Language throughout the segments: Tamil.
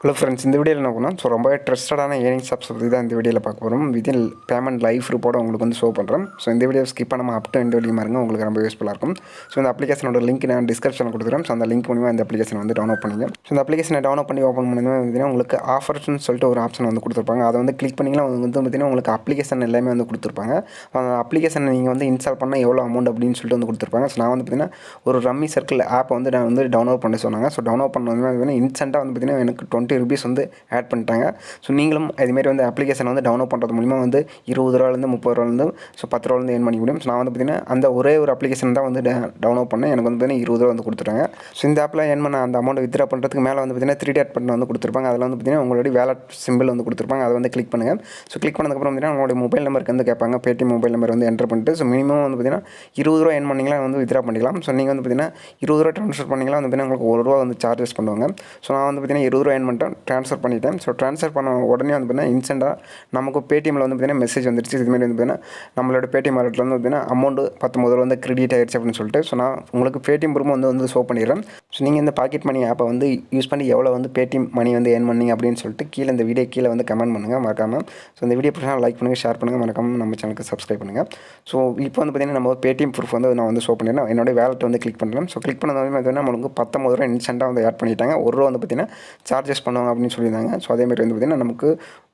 ஹலோ ஃப்ரெண்ட்ஸ், இந்த வீடியோவில் என்ன பண்ணோம். ஸோ ரொம்பவே ட்ரஸ்டடான ஏர்னிங்ஸ் ஆப்ஸ் பற்றி தான் இந்த வீடியோவில் பார்க்க போகிறோம். வித்தின் பேமெண்ட் லைஃப் ரிப்போர்ட் உங்களுக்கு வந்து ஷோ பண்ணுறோம். ஸோ இந்த வீடியோ ஸ்கிப் பண்ணாமல் அப் டு எண்ட் வீடியோ பாருங்க, உங்களுக்கு ரொம்ப யூஸ்ஃபுல்லாக இருக்கும். ஸோ இந்த அப்ளிகேஷனோட லிங்க் நான் டிஸ்கிரிப்ஷனில் கொடுக்குறேன். ஸோ அந்த லிங்க் மூலிமா இந்த அப்ளிகேஷன் வந்து டவுன்லோட் பண்ணிங்க. ஸோ இந்த அப்ளிகேஷனை டவுன்லோட் பண்ணி ஓப்பன் பண்ணிங்கன்னா பார்த்தீங்கன்னா உங்களுக்கு ஆஃபர்ஸ்னு சொல்லிட்டு ஒரு ஆப்ஷன் வந்து கொடுத்துருப்பாங்க. அதை வந்து கிளிக் பண்ணிங்கன்னா வந்து பார்த்தீங்கன்னா உங்களுக்கு அப்ளிகேஷன் எல்லாமே வந்து கொடுத்துருப்பாங்க. அந்த அப்ளிகேஷனை நீங்கள் வந்து இன்ஸ்டால் பண்ணால் எவ்வளோ அமௌண்ட் அப்படின்னு சொல்லிட்டு வந்து கொடுத்துருப்பாங்க. ஸோ நான் வந்து பார்த்தீங்கன்னா ஒரு ரம்மி சர்க்கிள் ஆப்பை வந்து நான் வந்து டவுன்லோட் பண்ண சொன்னாங்க. ஸோ டவுன்லோட் பண்ணது இன்ஸ்டண்ட்டாக வந்து பார்த்தீங்கன்னா எனக்கு ₹20 வந்து ஆட் பண்ணிட்டாங்க. ஸோ நீங்களும் இதுமாரி வந்து அப்ளிகேஷன் வந்து டவுன்லோட் பண்ணுறது மூலிமா வந்து ₹20 ₹30 ஸோ ₹10 ஏர்ன் பண்ணிக்க முடியும். ஸோ நான் வந்து பார்த்தீங்கன்னா அந்த ஒரே ஒரு அப்ளிகேஷன் தான் வந்து டவுன்லோட் பண்ணேன். எனக்கு வந்து பார்த்தீங்கன்னா ₹20 வந்து கொடுத்துட்டாங்க. ஸோ இந்த ஆப்பில் ஏர்ன் பண்ண அந்த அமௌண்ட் வித்ட்ரா பண்ணுறதுக்கு மேலே வந்து பார்த்தீங்கன்னா 3 டாட் பட்டன் வந்து கொடுத்துருப்பாங்க. அதில் வந்து பார்த்தீங்கன்னா உங்களுடைய வேலட் சிம்பிள் வந்து கொடுத்துருப்பாங்க. அதை வந்து கிளிக் பண்ணுங்கள். ஸோ கிளிக் பண்ணதுக்கப்புறம் பார்த்தீங்கன்னா உங்களுடைய மொபைல் நம்பருக்கு வந்து கேட்பாங்க. Paytm மொபைல் நம்பர் வந்து என்டர் பண்ணிட்டு ஸோ மினிமம் வந்து பார்த்தீங்கன்னா ₹20 ஏர்ன் பண்ணிங்களா வந்து வித்ட்ரா பண்ணிக்கலாம். ஸோ நீங்கள் வந்து பார்த்தீங்கன்னா ₹20 ட்ரான்ஸ்ஃபர் பண்ணிங்களா வந்து பார்த்தீங்கன்னா உங்களுக்கு ₹1 வந்து சார்ஜஸ் பண்ணுவாங்க. ஸோ நான் வந்து பார்த்தீங்கன்னா ₹20 ஏர்ன் பண்ணிட்டேன், ட்ரான்ஸ்ஃபர் பண்ணிட்டேன். ஸோ ட்ரான்ஸ்ஃபர் பண்ண உடனே வந்து பார்த்தீங்கன்னா இன்ஸ்டண்ட்டாக நமக்கு Paytmல வந்து பார்த்தீங்கன்னா மெசேஜ் வந்துருச்சு. இதுமாரி வந்து பார்த்தீங்கன்னா நம்மளோட Paytm வாலெட்டில் வந்து பார்த்தீங்கன்னா அமௌண்ட் ₹19 வந்து கிரெடிட் ஆயிடுச்சு அப்படின்னு சொல்லிட்டு. ஸோ நான் உங்களுக்கு Paytm ப்ரூஃப் வந்து ஷோ பண்ணிடுறேன். ஸோ நீங்கள் இந்த பாக்கெட் மணி ஆப்பை வந்து யூஸ் பண்ணி எவ்வளோ வந்து Paytm மணி வந்து ஏர்ன் பண்ணீங்க அப்படின்னு சொல்லிட்டு கீழே இந்த வீடியோ கீழே வந்து கமெண்ட் பண்ணுங்கள் மறக்காமல். ஸோ இந்த வீடியோ பிடிச்சா லைக் பண்ணுங்கள், ஷேர் பண்ணுங்கள், மறக்காமல் நம்ம சேனலுக்கு சப்ஸ்கிரைப் பண்ணுங்கள். ஸோ இப்போ வந்து பார்த்தீங்கன்னா நம்ம Paytm ப்ரூஃப் வந்து நான் வந்து ஷோ பண்ணிடுறேன். என்னோட வேலெட் வந்து கிளிக் பண்ணுறேன். ஸோ கிளிக் பண்ணது பார்த்தீங்கன்னா நம்மளுக்கு ₹19 இன்ஸ்டண்ட்டாக வந்து ஆட் பண்ணிட்டாங்க. ₹1 வந்து பார்த்தீங்கன்னா சார்ஜஸ் பண்ணுவாங்க அப்படின்னு சொல்லியிருந்தாங்க. ஸோ அதேமாதிரி வந்து பார்த்தீங்கன்னா நமக்கு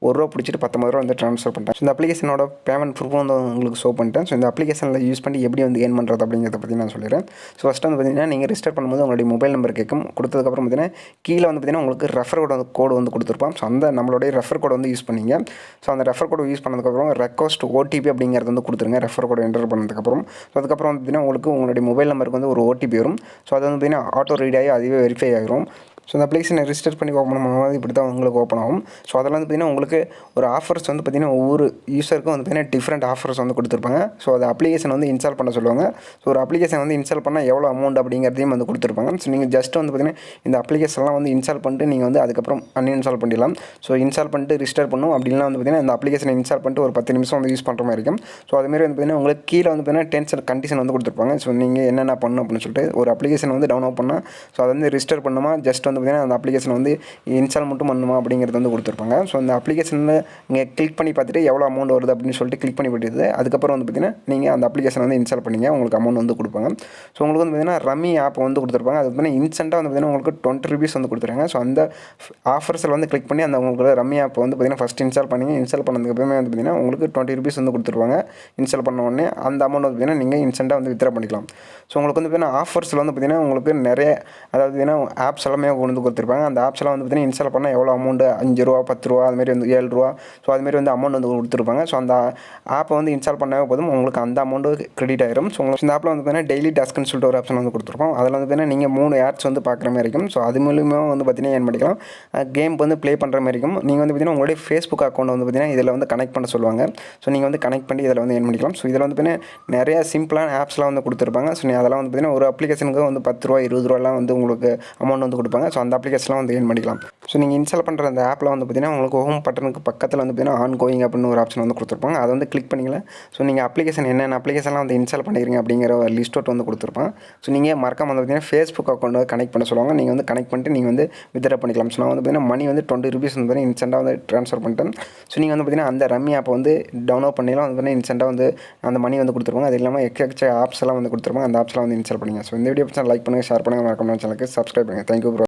₹1 பிடிச்சிட்டு ₹19 வந்து ட்ரான்ஸ்ஃபர் பண்ணிட்டேன். ஸோ இந்த அப்ளிகேஷனோட பேமெண்ட் ப்ரூஃப் வந்து உங்களுக்கு ஷோ பண்ணிட்டேன். ஸோ இந்த அப்ளிகேஷனில் யூஸ் பண்ணி எப்படி வந்து ஏர்ன் பண்ணுறது அப்படிங்கிறத பற்றி நான் சொல்லிடுறேன். ஸோ ஃபஸ்ட்டு வந்து பார்த்தீங்கன்னா நீங்கள் ரிஜிஸ்டர் பண்ணும்போது உங்களுடைய மொபைல் நம்பர் கேட்கும். கொடுத்ததுக்கப்புறம் பார்த்தீங்கன்னா கீழே வந்து பார்த்தீங்கன்னா உங்களுக்கு ரெஃபர் கோடு வந்து கொடுத்துருப்போம். ஸோ அந்த நம்மளுடைய ரெஃபர் கோடு வந்து யூஸ் பண்ணிங்க. ஸோ அந்த ரெஃபர் கோடு யூஸ் பண்ணதுக்கப்புறம் ரெக்வஸ்ட் OTP அப்படிங்கிறது வந்து கொடுத்துருங்க. ரெஃபர் கோடு என்டர் பண்ணதுக்கப்புறம் ஸோ அதுக்கப்புறம் வந்து பார்த்தீங்கன்னா உங்களுக்கு உங்களுடைய மொபைல் நம்பருக்கு வந்து ஒரு OTP வரும். ஸோ அது வந்து பார்த்தீங்கன்னா ஆட்டோ ரீட் ஆகி அதுவே வெரிஃபை ஆகிரும். ஸோ இந்த அப்ளிகேஷனை ரிஜிஸ்டர் பண்ணி ஓப்பன் பண்ணும்போது இப்படி தான் உங்களுக்கு ஓப்பன் ஆகும். ஸோ அதில் வந்து பார்த்திங்கன்னா உங்களுக்கு ஒரு ஆஃபர்ஸ் வந்து பார்த்திங்கன்னா ஒவ்வொரு யூஸருக்கும் வந்து பார்த்திங்கன்னா டிஃப்ரெண்ட் ஆஃபர்ஸ் வந்து கொடுத்துருப்பாங்க. ஸோ அந்த அப்ளிகேஷன் வந்து இன்ஸ்டால் பண்ண சொல்லுவாங்க. ஸோ ஒரு அப்ளிகேஷன் வந்து இன்ஸ்டால் பண்ணால் எவ்வளோ அமௌண்ட் அப்படிங்கிறதையும் வந்து கொடுத்துருப்பாங்க. ஸோ நீங்கள் ஜஸ்ட் வந்து பார்த்திங்கன்னா இந்த அப்ளிகேஷன்லாம் வந்து இன்ஸ்டால் பண்ணிட்டு நீங்கள் வந்து அதுக்கப்புறம் அன்இன்ஸ்டால் பண்ணிடலாம். ஸோ இன்ஸ்டால் பண்ணிட்டு ரிஜிஸ்டர் பண்ணணும் அப்படின்னா வந்து பார்த்திங்கன்னா இந்த அப்ளிகேஷனை இன்ஸ்டால் பண்ணிட்டு ஒரு 10 நிமிஷம் வந்து யூஸ் பண்ணுற மாதிரி இருக்கும். ஸோ அதுமாரி வந்து பார்த்திங்கன்னா உங்களுக்கு கீழே வந்து பார்த்திங்கன்னா டெர்ம்ஸ் அண்ட் கண்டிஷன் வந்து கொடுத்துருப்பாங்க. ஸோ நீங்கள் என்னென்ன பண்ணணும் அப்படின்னு சொல்லிட்டு ஒரு அப்ளிகேஷன் வந்து டவுன்லோட் பண்ணால் ஸோ அதை வந்து ரிஜிஸ்டர் பண்ணுமா ஜஸ்ட் வந்து பார்த்திங்கன்னா அந்த அப்ளிகேஷன் வந்து இன்ஸ்டால் மட்டும் பண்ணுமா அப்படிங்கிறது வந்து கொடுத்துருப்பாங்க. ஸோ இந்த அப்ளிகேஷனில் நீங்கள் கிளிக் பண்ணி பார்த்துட்டு எவ்வளோ அமௌண்ட் வருது அப்படின்னு சொல்லிட்டு கிளிக் பண்ணி பார்த்துட்டு அதுக்கப்புறம் வந்து பார்த்தீங்கன்னா நீங்கள் அந்த அப்ளிகேஷன் வந்து இன்ஸ்டால் பண்ணிங்க, உங்களுக்கு அமௌண்ட் வந்து கொடுப்பாங்க. ஸோ உங்களுக்கு வந்து பார்த்தீங்கன்னா ரம்மி ஆப் வந்து கொடுத்துருப்பாங்க. அது பார்த்தீங்கன்னா இன்ஸ்டண்ட்டாக வந்து பார்த்தீங்கன்னா உங்களுக்கு ₹20 வந்து கொடுத்துருக்காங்க. ஸோ அந்த ஆஃபர்ஸில் வந்து கிளிக் பண்ணி அந்த உங்களுக்கு ரம்மி ஆப் வந்து பார்த்தீங்கன்னா ஃபஸ்ட் இன்ஸ்டால் பண்ணிங்க. இன்ஸ்டால் பண்ணதுக்கப்புறமே வந்து பார்த்தீங்கன்னா உங்களுக்கு ₹20 வந்து கொடுத்துருவாங்க. இன்ஸ்டால் பண்ண உடனே அந்த அமௌண்ட் வந்து பார்த்தீங்கன்னா நீங்கள் இன்ஸ்டண்ட்டாக வந்து வித்ட்ரா பண்ணிக்கலாம். ஸோ உங்களுக்கு வந்து பார்த்தீங்கன்னா ஆஃபர்ஸில் வந்து பார்த்தீங்கன்னா உங்களுக்கு நிறைய அதாவது பார்த்தீங்கன்னா ஆப்ஸ் எல்லாமே கொண்டு கொடுத்துருப்பாங்க. அந்த ஆப்ஸ் எல்லாம் வந்து பார்த்தீங்கன்னா இன்ஸ்டால் பண்ணால் எவ்வளோ அமௌண்ட்டு ₹5 ₹10 அதுமாரி வந்து ₹7. ஸோ அதுமாரி வந்து அமௌண்ட் வந்து கொடுத்துருப்பாங்க. ஸோ அந்த ஆப்பை வந்து இன்ஸ்டால் பண்ணவே போதும் உங்களுக்கு அந்த அமௌண்ட்டு கிரெடிட் ஆயிரும். ஸோ உங்களுக்கு இந்த ஆப்பில் வந்து பார்த்தீங்கன்னா டெய்லி டாஸ்க்னு சொல்லிட்டு ஒரு ஆப்ஷன் வந்து கொடுத்துருப்போம். அதில் வந்து பார்த்தீங்கன்னா நீங்கள் 3 ஆட்ஸ் வந்து பார்க்குற மாதிரி இருக்கும். ஸோ அது மூலியமாக வந்து பார்த்தீங்கன்னா ஏர்ன் பண்ணிக்கலாம். கேம் வந்து ப்ளே பண்ணுற மாதிரி இருக்கும். நீங்கள் வந்து பார்த்தீங்கன்னா உங்களுடைய ஃபேஸ்புக் அக்கௌண்ட் வந்து பார்த்தீங்கன்னா இதில் வந்து கனெக்ட் பண்ண சொல்லுவாங்க. ஸோ நீங்கள் வந்து கனெக்ட் பண்ணி இதில் வந்து ஏர்ன் பண்ணிக்கலாம். ஸோ இதில் வந்து பார்த்தீங்கன்னா நிறைய சிம்பிளான ஆப்ஸ்லாம் வந்து கொடுத்துருப்பாங்க. ஸோ அதெல்லாம் வந்து பார்த்தீங்கன்னா ஒரு அப்ளிகேஷனுக்கு வந்து ₹10 ₹20 வந்து உங்களுக்கு அமௌண்ட் வந்து கொடுப்பாங்க. ஸோ அந்த அப்ளிகேஷன்லாம் வந்து ஏர்ன் பண்ணிக்கலாம். ஸோ நீங்கள் இன்ஸ்டால் பண்ணுற அந்த ஆப்பில் வந்து பார்த்தீங்கன்னா உங்களுக்கு ஹோம் பட்டனுக்கு பக்கத்தில் வந்து பார்த்தீங்கன்னா ஆன் கோயிங் அப்படின்னு ஒரு ஆப்ஷன் வந்து கொடுத்துருப்பாங்க. அதை வந்து கிளிக் பண்ணிங்களா. ஸோ நீங்கள் அப்ளிகேஷன் என்னென்ன அப்ளிகேஷன்லாம் வந்து இன்ஸ்டால் பண்ணிக்கிறீங்க அப்படிங்கிற ஒரு லிஸ்ட் அவுட் வந்து கொடுத்துருப்பாங்க. ஸோ நீங்கள் மறக்காம வந்து பார்த்தீங்கன்னா ஃபேஸ்புக் அக்கௌண்ட் கனெக்ட் பண்ண சொல்லுவாங்க. நீங்கள் வந்து கனெக்ட் பண்ணிட்டு நீங்கள் வந்து வித்ட்ரா பண்ணிக்கலாம். ஸோ நான் வந்து பார்த்தீங்கன்னா மணி வந்து ₹20 வந்து இன்ஸ்டண்ட்டாக வந்து ட்ரான்ஸ்ஃபர் பண்ணிட்டேன். ஸோ நீங்கள் வந்து பார்த்தீங்கன்னா அந்த ரம்மி ஆப்பை வந்து டவுன்லோட் பண்ணிடலாம். வந்து பார்த்தீங்கன்னா இன்ஸ்டண்ட்டாக வந்து அந்த மணி வந்து கொடுத்துருப்பாங்க. அது இல்லாமல் எக்கச்சக்க ஆப்ஸ் எல்லாம் வந்து கொடுத்துருப்பாங்க. அந்த ஆப்ஸ்லாம் வந்து இன்ஸ்டால் பண்ணிங்க. ஸோ இந்த வீடியோ லைக் பண்ணுங்கள், ஷேர் பண்ணுங்கள், மறக்காம சேனலுக்கு சப்ஸ்கிரைப் பண்ணுங்கள். Thank you bro.